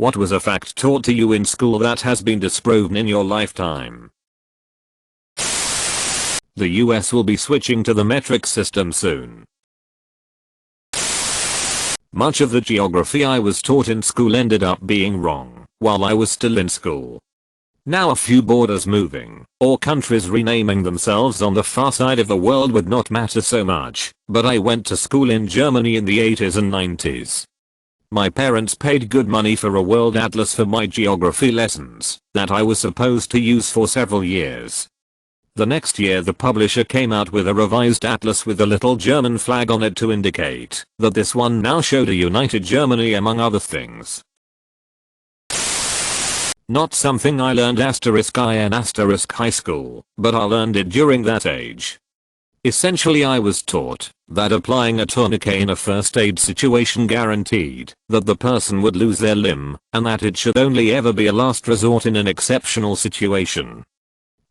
What was a fact taught to you in school that has been disproven in your lifetime? The US will be switching to the metric system soon. Much of the geography I was taught in school ended up being wrong while I was still in school. Now a few borders moving, or countries renaming themselves on the far side of the world would not matter so much, but I went to school in Germany in the 80s and 90s. My parents paid good money for a world atlas for my geography lessons that I was supposed to use for several years. The next year the publisher came out with a revised atlas with a little German flag on it to indicate that this one now showed a united Germany among other things. Not something I learned *I in high school, but I learned it during that age. Essentially I was taught that applying a tourniquet in a first aid situation guaranteed that the person would lose their limb, and that it should only ever be a last resort in an exceptional situation.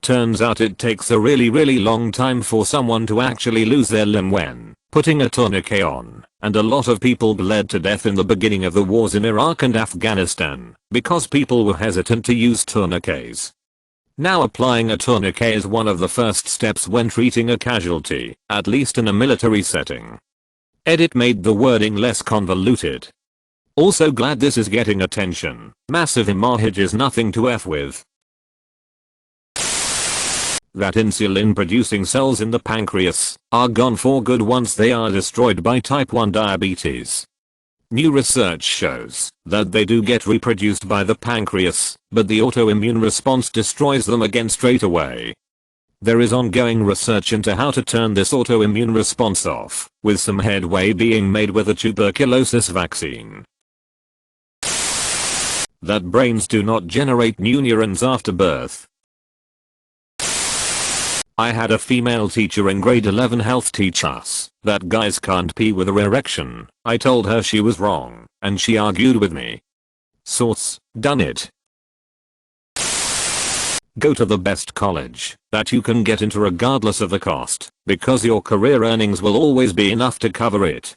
Turns out it takes a really long time for someone to actually lose their limb when putting a tourniquet on, and a lot of people bled to death in the beginning of the wars in Iraq and Afghanistan because people were hesitant to use tourniquets. Now applying a tourniquet is one of the first steps when treating a casualty, at least in a military setting. Edit made the wording less convoluted. Also glad this is getting attention. Massive hemorrhage is nothing to f with. That insulin producing cells in the pancreas are gone for good once they are destroyed by type 1 diabetes. New research shows that they do get reproduced by the pancreas, but the autoimmune response destroys them again straight away. There is ongoing research into how to turn this autoimmune response off, with some headway being made with a tuberculosis vaccine. That brains do not generate new neurons after birth. I had a female teacher in grade 11 health teach us that guys can't pee with an erection. I told her she was wrong, and she argued with me. Source: done it. Go to the best college that you can get into regardless of the cost, because your career earnings will always be enough to cover it.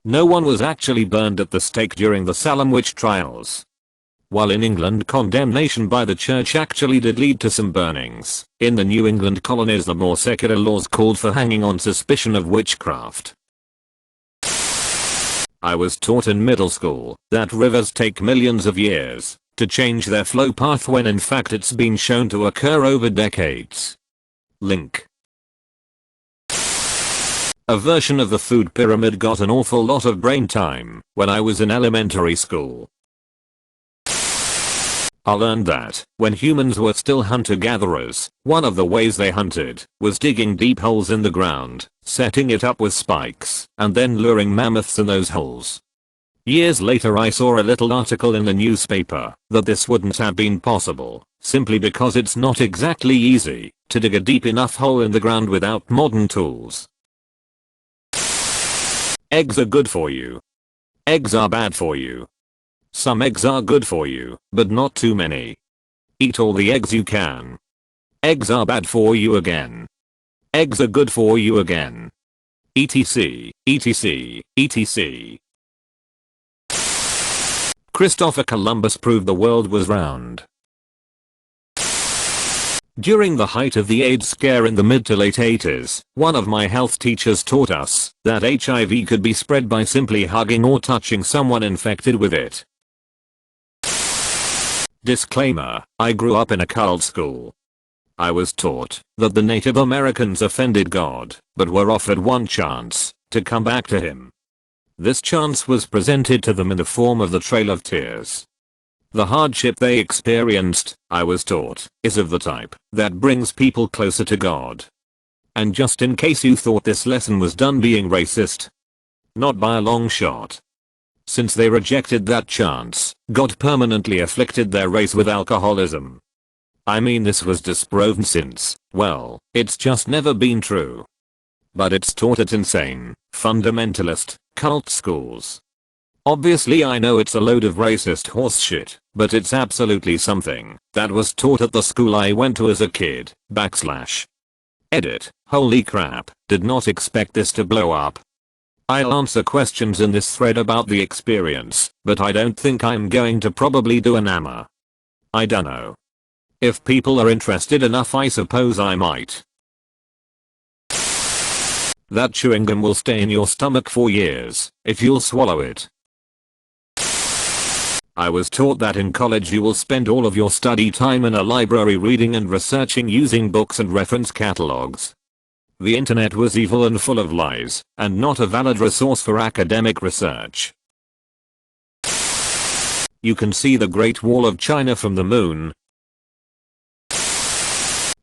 No one was actually burned at the stake during the Salem witch trials. While in England condemnation by the church actually did lead to some burnings, in the New England colonies the more secular laws called for hanging on suspicion of witchcraft. I was taught in middle school that rivers take millions of years to change their flow path when in fact it's been shown to occur over decades. Link. A version of the food pyramid got an awful lot of brain time when I was in elementary school. I learned that when humans were still hunter-gatherers, one of the ways they hunted was digging deep holes in the ground, setting it up with spikes, and then luring mammoths in those holes. Years later I saw a little article in the newspaper that this wouldn't have been possible, simply because it's not exactly easy to dig a deep enough hole in the ground without modern tools. Eggs are good for you. Eggs are bad for you. Some eggs are good for you, but not too many. Eat all the eggs you can. Eggs are bad for you again. Eggs are good for you again. etc, etc, etc. Christopher Columbus proved the world was round. During the height of the AIDS scare in the mid to late 80s, one of my health teachers taught us that HIV could be spread by simply hugging or touching someone infected with it. Disclaimer: I grew up in a cult school. I was taught that the Native Americans offended God, but were offered one chance to come back to him. This chance was presented to them in the form of the Trail of Tears. The hardship they experienced, I was taught, is of the type that brings people closer to God. And just in case you thought this lesson was done being racist, not by a long shot. Since they rejected that chance, God permanently afflicted their race with alcoholism. I mean, this was disproven since, well, it's just never been true. But it's taught at insane, fundamentalist, cult schools. Obviously I know it's a load of racist horseshit, but it's absolutely something that was taught at the school I went to as a kid, /. Edit. Holy crap, did not expect this to blow up. I'll answer questions in this thread about the experience, but I don't think I'm going to probably do an AMA. I dunno. If people are interested enough, I suppose I might. That chewing gum will stay in your stomach for years, if you'll swallow it. I was taught that in college you will spend all of your study time in a library reading and researching using books and reference catalogs. The internet was evil and full of lies, and not a valid resource for academic research. You can see the Great Wall of China from the moon.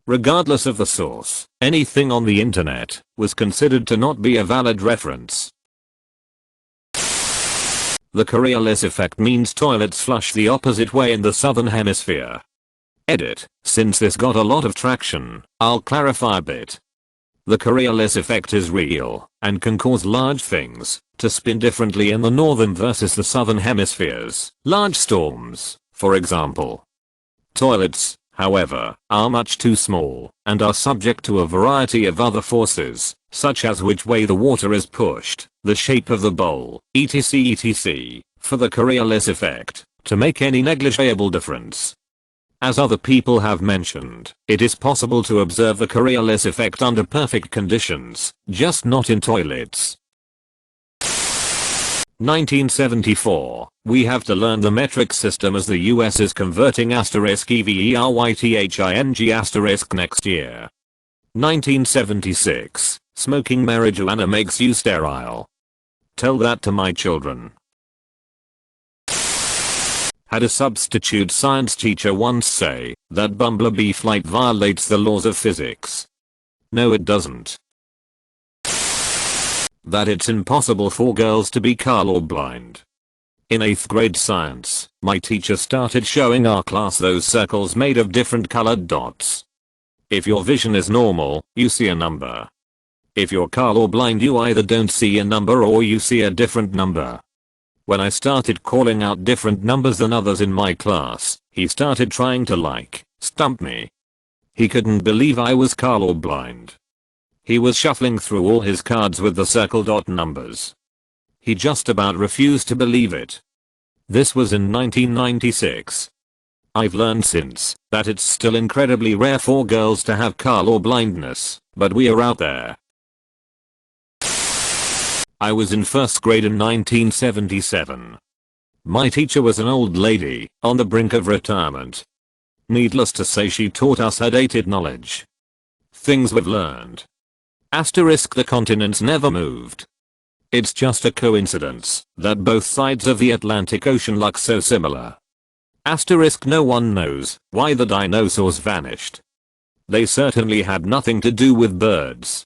Regardless of the source, anything on the internet was considered to not be a valid reference. The Coriolis effect means toilets flush the opposite way in the southern hemisphere. Edit. Since this got a lot of traction, I'll clarify a bit. The Coriolis effect is real, and can cause large things to spin differently in the northern versus the southern hemispheres. Large storms, for example. Toilets, however, are much too small, and are subject to a variety of other forces, such as which way the water is pushed, the shape of the bowl, etc., for the Coriolis effect to make any negligible difference. As other people have mentioned, it is possible to observe the Coriolis effect under perfect conditions, just not in toilets. 1974. We have to learn the metric system as the US is converting *EVERYTHING* next year. 1976. Smoking marijuana makes you sterile. Tell that to my children. Had a substitute science teacher once say that bumblebee flight violates the laws of physics. No, it doesn't. That it's impossible for girls to be colorblind. In 8th grade science, my teacher started showing our class those circles made of different colored dots. If your vision is normal, you see a number. If you're colorblind, you either don't see a number or you see a different number. When I started calling out different numbers than others in my class, he started trying to stump me. He couldn't believe I was colorblind. He was shuffling through all his cards with the circle dot numbers. He just about refused to believe it. This was in 1996. I've learned since that it's still incredibly rare for girls to have colorblindness, but we are out there. I was in 1st grade in 1977. My teacher was an old lady, on the brink of retirement. Needless to say, she taught us her dated knowledge. Things we've learned. Asterisk, the continents never moved. It's just a coincidence that both sides of the Atlantic Ocean look so similar. Asterisk, no one knows why the dinosaurs vanished. They certainly had nothing to do with birds.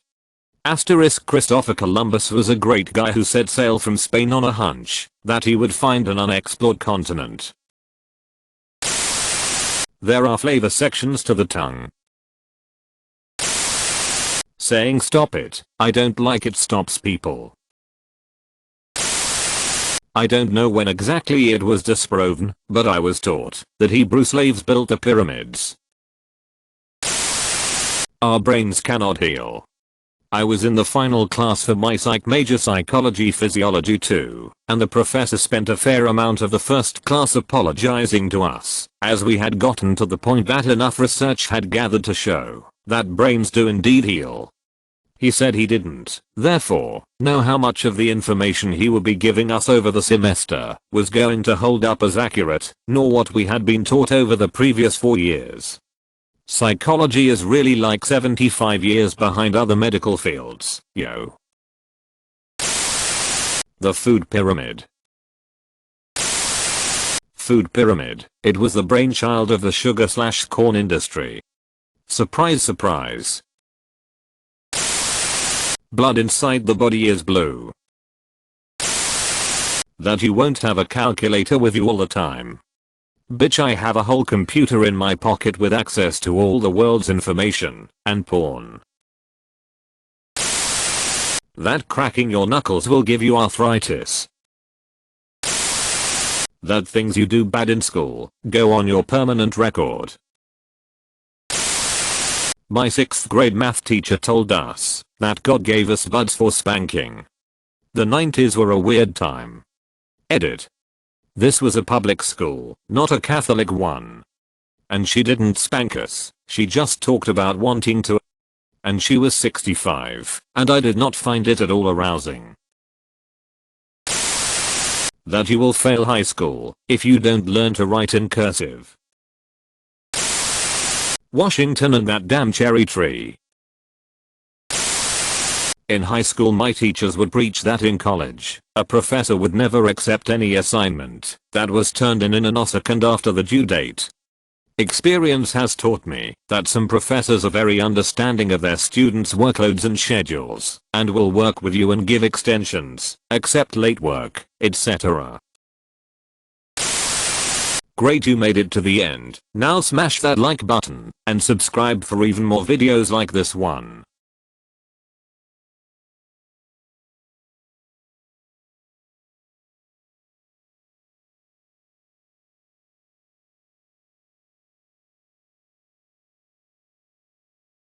Asterisk, Christopher Columbus was a great guy who set sail from Spain on a hunch that he would find an unexplored continent. There are flavor sections to the tongue. Saying stop it, I don't like it stops people. I don't know when exactly it was disproven, but I was taught that Hebrew slaves built the pyramids. Our brains cannot heal. I was in the final class for my psych major, Psychology Physiology 2, and the professor spent a fair amount of the first class apologizing to us, as we had gotten to the point that enough research had gathered to show that brains do indeed heal. He said he didn't, therefore, know how much of the information he would be giving us over the semester was going to hold up as accurate, nor what we had been taught over the previous 4 years. Psychology is really like 75 years behind other medical fields, yo. The food pyramid. Food pyramid, it was the brainchild of the sugar/corn industry. Surprise, surprise. Blood inside the body is blue. That you won't have a calculator with you all the time. Bitch, I have a whole computer in my pocket with access to all the world's information, and porn. That cracking your knuckles will give you arthritis. That things you do bad in school go on your permanent record. My 6th grade math teacher told us that God gave us buds for spanking. The 90s were a weird time. Edit. This was a public school, not a Catholic one. And she didn't spank us, she just talked about wanting to. And she was 65, and I did not find it at all arousing. That you will fail high school if you don't learn to write in cursive. Washington and that damn cherry tree. In high school my teachers would preach that in college, a professor would never accept any assignment that was turned in a nanosecond after the due date. Experience has taught me that some professors are very understanding of their students' workloads and schedules, and will work with you and give extensions, accept late work, etc. Great, you made it to the end. Now smash that like button, and subscribe for even more videos like this one.